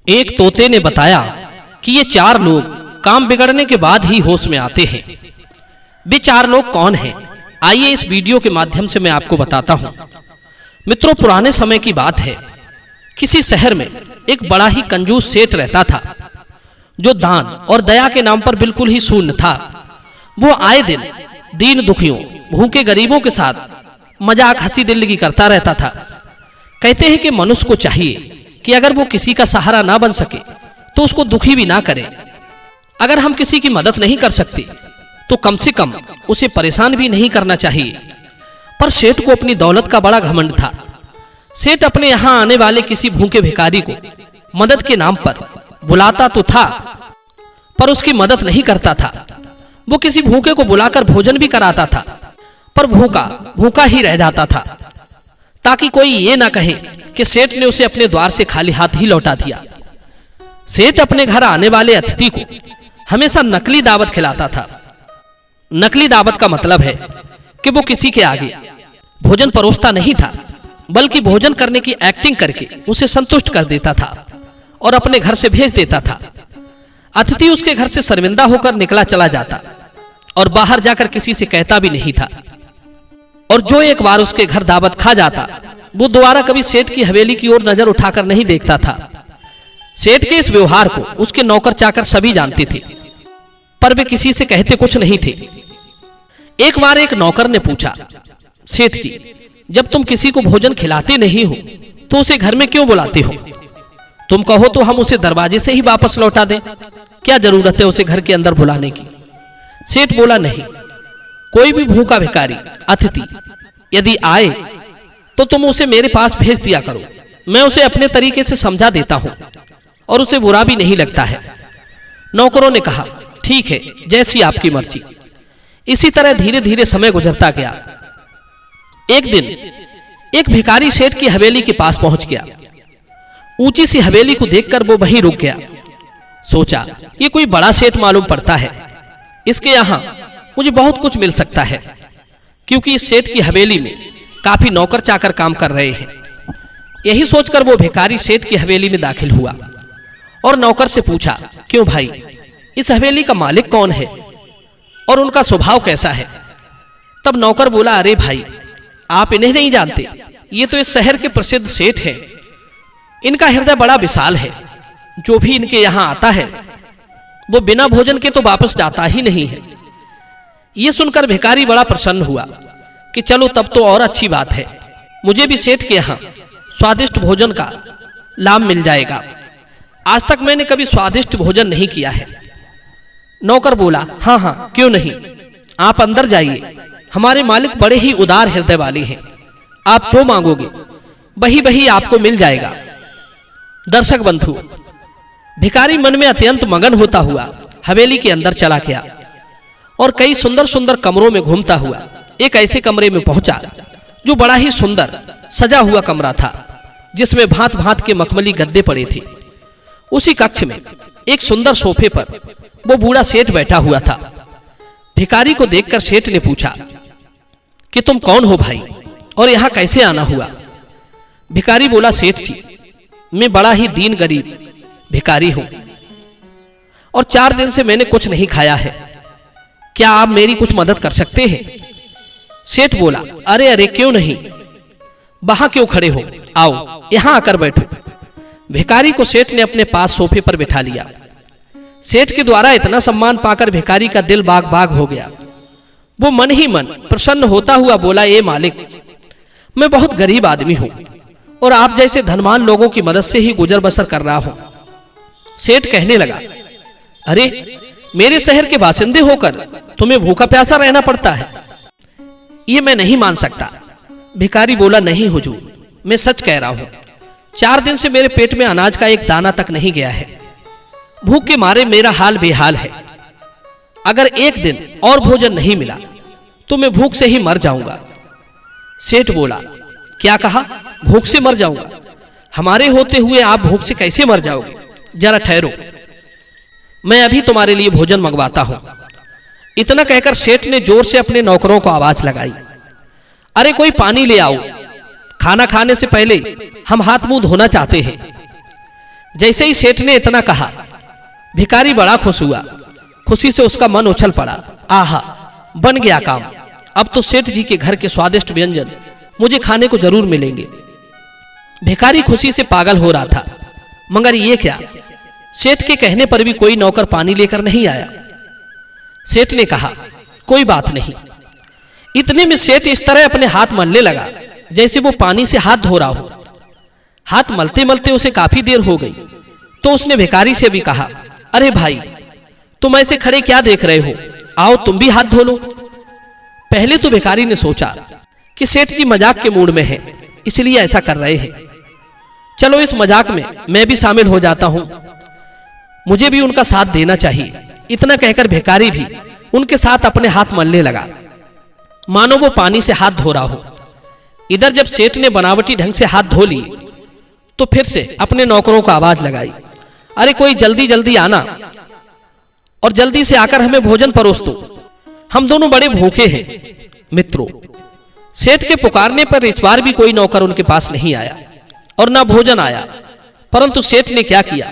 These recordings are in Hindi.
एक तोते ने बताया कि ये 4 लोग काम बिगड़ने के बाद ही होश में आते हैं। वे 4 लोग कौन हैं? आइए इस वीडियो के माध्यम से मैं आपको बताता हूं। मित्रों, पुराने समय की बात है। किसी शहर में एक बड़ा ही कंजूस सेठ रहता था, जो दान और दया के नाम पर बिल्कुल ही शून्य था। वो आए दिन दीन दुखियों, भूखे गरीबों के साथ मजाक हंसी दिल्लगी करता रहता था। कहते हैं कि मनुष्य को चाहिए कि अगर वो किसी का सहारा ना बन सके तो उसको दुखी भी ना करे। अगर हम किसी की मदद नहीं कर सकते तो कम से कम उसे परेशान भी नहीं करना चाहिए। पर सेठ को अपनी दौलत का बड़ा घमंड था। सेठ अपने यहां आने वाले किसी भूखे भिखारी को मदद के नाम पर बुलाता तो था, पर उसकी मदद नहीं करता था। वो किसी भूखे को बुलाकर भोजन भी कराता था, पर भूखा भूखा ही रह जाता था, ताकि कोई ये ना कहे कि सेठ ने उसे अपने द्वार से खाली हाथ ही लौटा दिया। सेठ अपने घर आने वाले अतिथि को हमेशा नकली दावत खिलाता था। नकली दावत का मतलब है कि वो किसी के आगे भोजन परोसता नहीं था, बल्कि भोजन करने की एक्टिंग करके उसे संतुष्ट कर देता था और अपने घर से भेज देता था। अतिथि उसके घर से शर्मिंदा होकर निकला चला जाता और बाहर जाकर किसी से कहता भी नहीं था। और जो एक बार उसके घर दावत खा जाता, वो दोबारा कभी सेठ की हवेली की ओर नजर उठाकर नहीं देखता था। सेठ के इस व्यवहार को उसके नौकर चाकर सभी जानते थे, पर वे किसी से कहते कुछ नहीं थे। एक बार एक नौकर ने पूछा, सेठ जी, जब तुम किसी को भोजन खिलाते नहीं हो तो उसे घर में क्यों बुलाते हो? तुम कहो तो हम उसे दरवाजे से ही वापस लौटा दें, क्या जरूरत है उसे घर के अंदर बुलाने की? सेठ बोला, नहीं, कोई भी भूखा भिखारी अतिथि यदि आए तो तुम उसे मेरे पास भेज दिया करो। मैं उसे अपने तरीके से समझा देता हूं और उसे बुरा भी नहीं लगता है। नौकरों ने कहा, ठीक है, जैसी आपकी मर्जी। इसी तरह धीरे धीरे समय गुजरता गया। एक दिन एक भिखारी सेठ की हवेली के पास पहुंच गया। ऊंची सी हवेली को देखकर वो वहीं रुक गया। सोचा, ये कोई बड़ा सेठ मालूम पड़ता है, इसके यहां मुझे बहुत कुछ मिल सकता है, क्योंकि इस सेठ की हवेली में काफी नौकर चाकर काम कर रहे हैं। यही सोचकर वो भिखारी सेठ की हवेली में दाखिल हुआ और नौकर से पूछा, क्यों भाई, इस हवेली का मालिक कौन है और उनका स्वभाव कैसा है? तब नौकर बोला, अरे भाई, आप इन्हें नहीं जानते, ये तो इस शहर के प्रसिद्ध सेठ हैं। इनका हृदय बड़ा विशाल है। जो भी इनके यहां आता है वो बिना भोजन के तो वापस जाता ही नहीं है। ये सुनकर भिखारी बड़ा प्रसन्न हुआ कि चलो तब तो और अच्छी बात है, मुझे भी सेठ के यहां स्वादिष्ट भोजन का लाभ मिल जाएगा। आज तक मैंने कभी स्वादिष्ट भोजन नहीं किया है। नौकर बोला, हाँ हाँ, क्यों नहीं, आप अंदर जाइए, हमारे मालिक बड़े ही उदार हृदय वाले हैं। आप जो मांगोगे वही वही आपको मिल जाएगा। दर्शक बंधु, भिखारी मन में अत्यंत मगन होता हुआ हवेली के अंदर चला गया और कई सुंदर सुंदर कमरों में घूमता हुआ एक ऐसे कमरे में पहुंचा जो बड़ा ही सुंदर सजा हुआ कमरा था, जिसमें भांत भांत के मखमली गद्दे पड़े थे। उसी कक्ष में एक सुंदर सोफे पर वो बूढ़ा सेठ बैठा हुआ था। भिखारी को देखकर सेठ ने पूछा कि तुम कौन हो भाई, और यहां कैसे आना हुआ? भिखारी बोला, सेठ जी, मैं बड़ा ही दीन गरीब भिखारी हूं और 4 दिन से मैंने कुछ नहीं खाया है। क्या आप मेरी कुछ मदद कर सकते हैं? सेठ बोला, अरे अरे, क्यों नहीं, वहां क्यों खड़े हो, आओ यहां आकर बैठो। भिखारी को सेठ ने अपने पास सोफे पर बिठा लिया। सेठ के द्वारा इतना सम्मान पाकर भिखारी का दिल बाग बाग हो गया। वो मन ही मन प्रसन्न होता हुआ बोला, ए मालिक, मैं बहुत गरीब आदमी हूं और आप जैसे धनवान लोगों की मदद से ही गुजर बसर कर रहा हूं। सेठ कहने लगा, अरे, मेरे शहर के बासिंदे होकर तुम्हें भूखा प्यासा रहना पड़ता है, ये मैं नहीं मान सकता। भिखारी बोला, नहीं हुजूर, मैं सच कह रहा हूं, 4 दिन से मेरे पेट में अनाज का एक दाना तक नहीं गया है। भूख के मारे मेरा हाल बेहाल है। अगर एक दिन और भोजन नहीं मिला तो मैं भूख से ही मर जाऊंगा। सेठ बोला, क्या कहा, भूख से मर जाऊंगा? हमारे होते हुए आप भूख से कैसे मर जाओगे? जरा ठहरो, मैं अभी तुम्हारे लिए भोजन मंगवाता हूं। इतना कहकर सेठ ने जोर से अपने नौकरों को आवाज लगाई, अरे कोई पानी ले आओ, खाना खाने से पहले हम हाथ मुंह धोना चाहते हैं। जैसे ही सेठ ने इतना कहा, भिखारी बड़ा खुश हुआ। खुशी से उसका मन उछल पड़ा। आहा, बन गया काम। अब तो सेठ जी के घर के स्वादिष्ट व्यंजन मुझे खाने को जरूर मिलेंगे। भिखारी खुशी से पागल हो रहा था। मगर ये क्या, सेठ के कहने पर भी कोई नौकर पानी लेकर नहीं आया। सेठ ने कहा, कोई बात नहीं। इतने में सेठ इस तरह अपने हाथ मलने लगा जैसे वो पानी से हाथ धो रहा हो। हाथ मलते मलते उसे काफी देर हो गई तो उसने भिखारी से भी कहा, अरे भाई, तुम ऐसे खड़े क्या देख रहे हो, आओ तुम भी हाथ धो लो। पहले तो भिखारी ने सोचा कि सेठ जी मजाक के मूड में हैं, इसलिए ऐसा कर रहे हैं। चलो इस मजाक में मैं भी शामिल हो जाता हूं, मुझे भी उनका साथ देना चाहिए। इतना कहकर भिखारी भी उनके साथ अपने हाथ मलने लगा, मानो वो पानी से हाथ धो रहा हो। इधर जब सेठ ने बनावटी ढंग से हाथ धो लिए तो फिर से अपने नौकरों को आवाज लगाई, अरे कोई जल्दी जल्दी आना और जल्दी से आकर हमें भोजन परोस दो, हम दोनों बड़े भूखे हैं। मित्रों, सेठ के पुकारने पर इस बार भी कोई नौकर उनके पास नहीं आया और ना भोजन आया। परंतु सेठ ने क्या किया,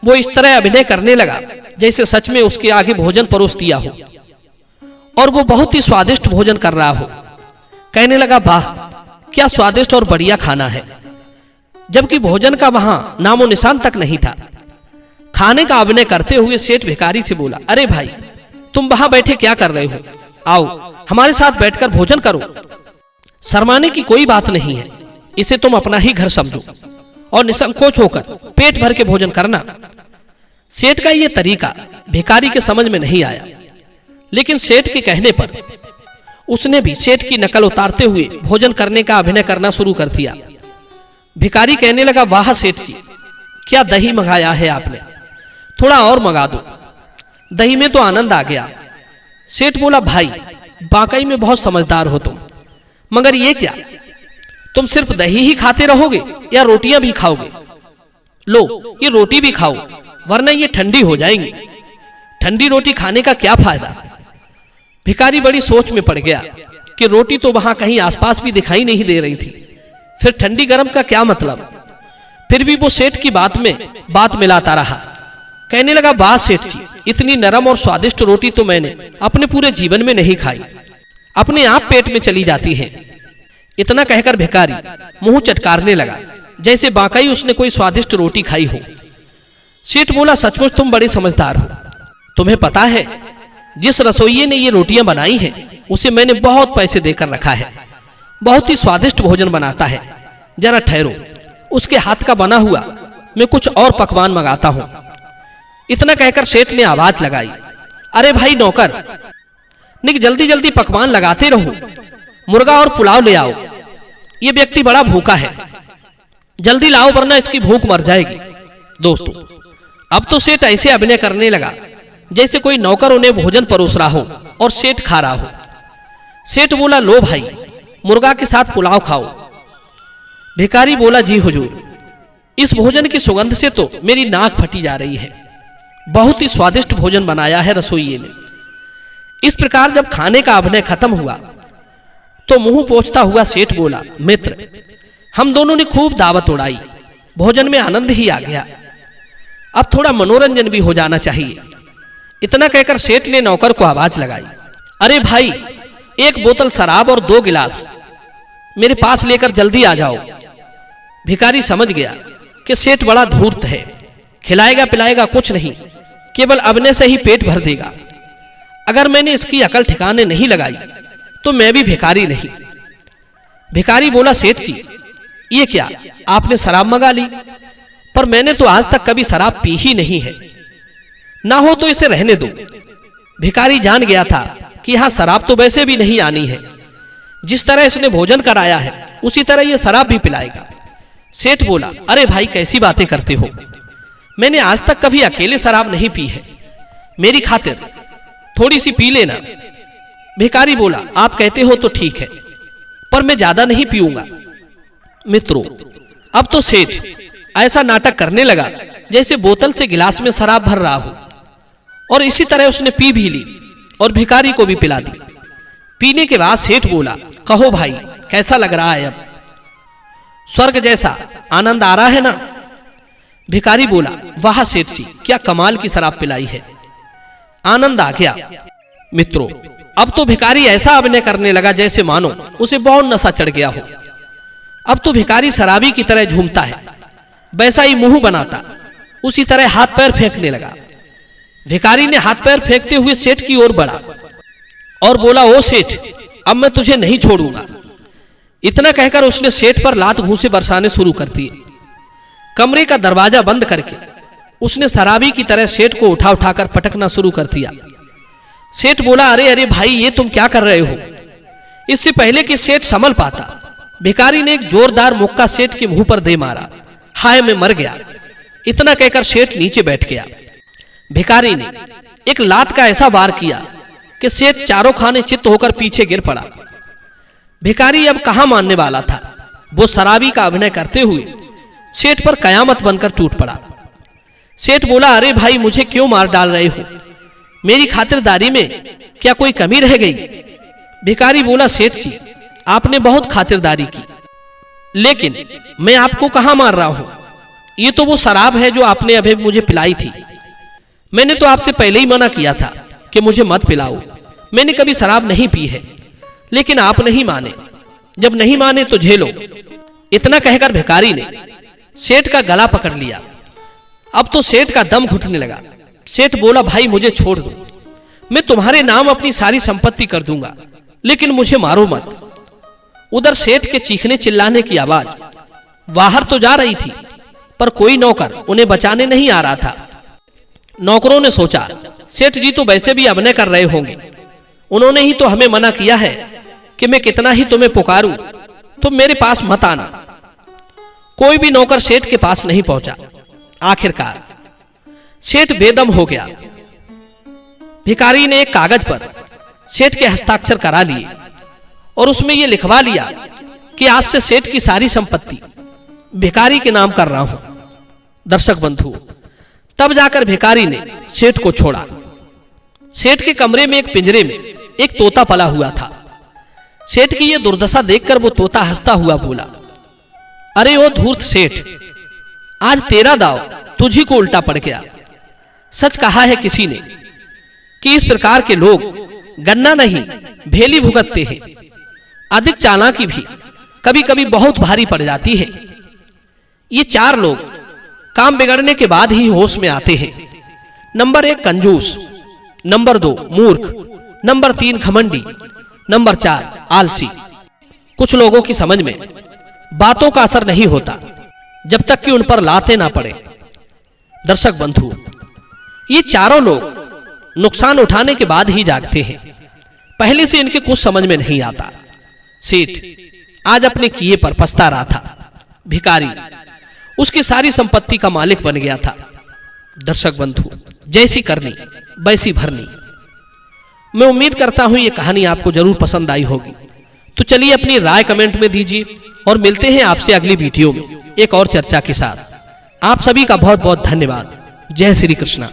वो इस तरह अभिनय करने लगा जैसे सच में उसके आगे भोजन परोस दिया हो और वो बहुत ही स्वादिष्ट भोजन कर रहा हो। कहने लगा, वाह क्या स्वादिष्ट और बढ़िया खाना है, जबकि भोजन का वहां नामो निशान तक नहीं था। खाने का अभिनय करते हुए सेठ भिखारी से बोला, अरे भाई, तुम वहां बैठे क्या कर रहे हो, आओ हमारे साथ बैठकर भोजन करो। शर्माने की कोई बात नहीं है, इसे तुम अपना ही घर समझो और निसंकोच होकर पेट भर के भोजन करना। सेठ का यह तरीका भिखारी के समझ में नहीं आया, लेकिन सेठ के कहने पर उसने भी सेठ की नकल उतारते हुए भोजन करने का अभिनय करना शुरू कर दिया। भिखारी कहने लगा, वाह सेठ जी, क्या दही मंगाया है आपने, थोड़ा और मंगा दो, दही में तो आनंद आ गया। सेठ बोला, भाई वाकई में बहुत समझदार हो तुम, मगर ये क्या, तुम सिर्फ दही ही खाते रहोगे या रोटियां भी खाओगे? लो ये रोटी भी खाओ, वरना ये ठंडी हो जाएंगी। ठंडी रोटी खाने का क्या फायदा? भिखारी बड़ी सोच में पड़ गया कि रोटी तो वहां कहीं आसपास भी दिखाई नहीं दे रही थी, फिर ठंडी गर्म का क्या मतलब? फिर भी वो सेठ की बात में बात मिलाता रहा। कहने लगा, वाह सेठ जी, इतनी नरम और स्वादिष्ट रोटी तो मैंने अपने पूरे जीवन में नहीं खाई, अपने आप पेट में चली जाती है। इतना कहकर भिखारी मुंह चटकारने लगा जैसे वाकई उसने कोई स्वादिष्ट रोटी खाई हो। सेठ बोला, सचमुच तुम बड़े समझदार हो। तुम्हें पता है, जिस रसोइये ने ये रोटियां बनाई हैं उसे मैंने बहुत पैसे देकर रखा है, बहुत ही स्वादिष्ट भोजन बनाता है। जरा ठहरो, उसके हाथ का बना हुआ मैं कुछ और पकवान मंगाता हूं। इतना कहकर सेठ ने आवाज लगाई, अरे भाई नौकर, निक जल्दी जल्दी पकवान लगाते रहो, मुर्गा और पुलाव ले आओ, ये व्यक्ति बड़ा भूखा है, जल्दी लाओ वरना इसकी भूख मर जाएगी। दोस्तों, अब तो सेठ ऐसे अभिनय करने लगा जैसे कोई नौकर उन्हें भोजन परोस रहा हो और सेठ खा रहा हो। सेठ बोला, लो भाई, मुर्गा के साथ पुलाव खाओ। भिखारी बोला, जी हुजूर, इस भोजन की सुगंध से तो मेरी नाक फटी जा रही है, बहुत ही स्वादिष्ट भोजन बनाया है रसोइये ने। इस प्रकार जब खाने का अभिनय खत्म हुआ तो मुंह पोंछता हुआ सेठ बोला, मित्र, हम दोनों ने खूब दावत उड़ाई, भोजन में आनंद ही आ गया, अब थोड़ा मनोरंजन भी हो जाना चाहिए। इतना कहकर सेठ ने नौकर को आवाज लगाई, अरे भाई, एक बोतल शराब और 2 गिलास मेरे पास लेकर जल्दी आ जाओ। भिखारी समझ गया कि सेठ बड़ा धूर्त है, खिलाएगा पिलाएगा कुछ नहीं, केवल अभिनय से ही पेट भर देगा। अगर मैंने इसकी अकल ठिकाने नहीं लगाई तो मैं भी भिखारी नहीं। भिखारी बोला, सेठ जी, ये क्या, आपने शराब मंगा ली? पर मैंने तो आज तक कभी शराब पी ही नहीं है, ना हो तो इसे रहने दो। भिखारी जान गया था कि यहां शराब तो वैसे भी नहीं आनी है, जिस तरह इसने भोजन कराया है उसी तरह ये शराब भी पिलाएगा। सेठ बोला, अरे भाई, कैसी बातें करते हो, मैंने आज तक कभी अकेले शराब नहीं पी है, मेरी खातिर थोड़ी सी पी लेना। भिखारी बोला, आप कहते हो तो ठीक है, पर मैं ज्यादा नहीं पीऊंगा। मित्रों, अब तो सेठ ऐसा नाटक करने लगा जैसे बोतल से गिलास में शराब भर रहा हो, और इसी तरह उसने पी भी ली और भिखारी को भी पिला दी। पीने के बाद सेठ बोला, कहो भाई, कैसा लग रहा है अब? स्वर्ग जैसा आनंद आ रहा है ना? भिखारी बोला, वाह सेठ जी, क्या कमाल की शराब पिलाई है, आनंद आ गया। मित्रों, अब तो भिखारी ऐसा अभिनय करने लगा जैसे मानो उसे बहुत नशा चढ़ गया हो। अब तो भिखारी शराबी की तरह झूमता है, वैसा ही मुंह बनाता, उसी तरह हाथ पैर फेंकने लगा। भिखारी ने हाथ पैर फेंकते हुए सेठ की ओर बढ़ा और बोला, ओ सेठ, अब मैं तुझे नहीं छोड़ूंगा। इतना कहकर उसने सेठ पर लात घूंसे बरसाने शुरू कर दिए। कमरे का दरवाजा बंद करके उसने शराबी की तरह सेठ को उठा उठाकर पटकना शुरू कर दिया। सेठ बोला, अरे अरे भाई, ये तुम क्या कर रहे हो? इससे पहले कि सेठ संभल पाता, भिखारी ने एक जोरदार मुक्का सेठ के मुंह पर दे मारा। हाय, मैं मर गया। इतना कहकर सेठ नीचे बैठ गया। भिखारी ने एक लात का ऐसा वार किया कि सेठ चारों खाने चित्त होकर पीछे गिर पड़ा। भिखारी अब कहां मानने वाला था। वो शराबी का अभिनय करते हुए सेठ पर कयामत बनकर टूट पड़ा। सेठ बोला, अरे भाई, मुझे क्यों मार डाल रहे हो? मेरी खातिरदारी में क्या कोई कमी रह गई? भिखारी बोला, सेठ जी, आपने बहुत खातिरदारी की, लेकिन मैं आपको कहां मार रहा हूं? ये तो वो शराब है जो आपने अभी मुझे पिलाई थी। मैंने तो आपसे पहले ही मना किया था कि मुझे मत पिलाओ। मैंने कभी शराब नहीं पी है, लेकिन आप नहीं माने। जब नहीं माने तो झेलो। इतना कहकर भिखारी ने सेठ का गला पकड़ लिया। अब तो सेठ का दम घुटने लगा। सेठ बोला, भाई, मुझे छोड़ दो, मैं तुम्हारे नाम अपनी सारी संपत्ति कर दूंगा, लेकिन मुझे मारो मत। उधर सेठ के चीखने चिल्लाने की आवाज बाहर तो जा रही थी, पर कोई नौकर उन्हें बचाने नहीं आ रहा था। नौकरों ने सोचा, सेठ जी तो वैसे भी अभिनय कर रहे होंगे, उन्होंने ही तो हमें मना किया है कि मैं कितना ही तुम्हें पुकारूं, तुम मेरे पास मत आना। कोई भी नौकर सेठ के पास नहीं पहुंचा। आखिरकार सेठ बेदम हो गया। भिखारी ने एक कागज पर सेठ के हस्ताक्षर करा लिए और उसमें यह लिखवा लिया कि आज से सेठ की सारी संपत्ति भिखारी के नाम कर रहा हूं। दर्शक बंधु, तब जाकर भिखारी ने सेठ को छोड़ा। सेठ के कमरे में एक पिंजरे में एक तोता पला हुआ था। सेठ की यह दुर्दशा देखकर वो तोता हंसता हुआ बोला, अरे ओ धूर्त सेठ, आज तेरा दाव तुझी को उल्टा पड़ गया। सच कहा है किसी ने कि इस प्रकार के लोग गन्ना नहीं भेली भुगतते हैं। अधिक चालाकी भी कभी कभी बहुत भारी पड़ जाती है। ये चार लोग काम बिगड़ने के बाद ही होश में आते हैं। नंबर 1 कंजूस, नंबर 2 मूर्ख, नंबर 3 घमंडी, नंबर 4 आलसी। कुछ लोगों की समझ में बातों का असर नहीं होता जब तक कि उन पर लाते ना पड़े। दर्शक बंधु, ये चारों लोग नुकसान उठाने के बाद ही जागते हैं, पहले से इनके कुछ समझ में नहीं आता। सेठ आज अपने किए पर पछता रहा था। भिखारी उसकी सारी संपत्ति का मालिक बन गया था। दर्शक बंधु, जैसी करनी वैसी भरनी। मैं उम्मीद करता हूं ये कहानी आपको जरूर पसंद आई होगी। तो चलिए अपनी राय कमेंट में दीजिए और मिलते हैं आपसे अगली वीडियो में एक और चर्चा के साथ। आप सभी का बहुत बहुत धन्यवाद। जय श्री कृष्णा।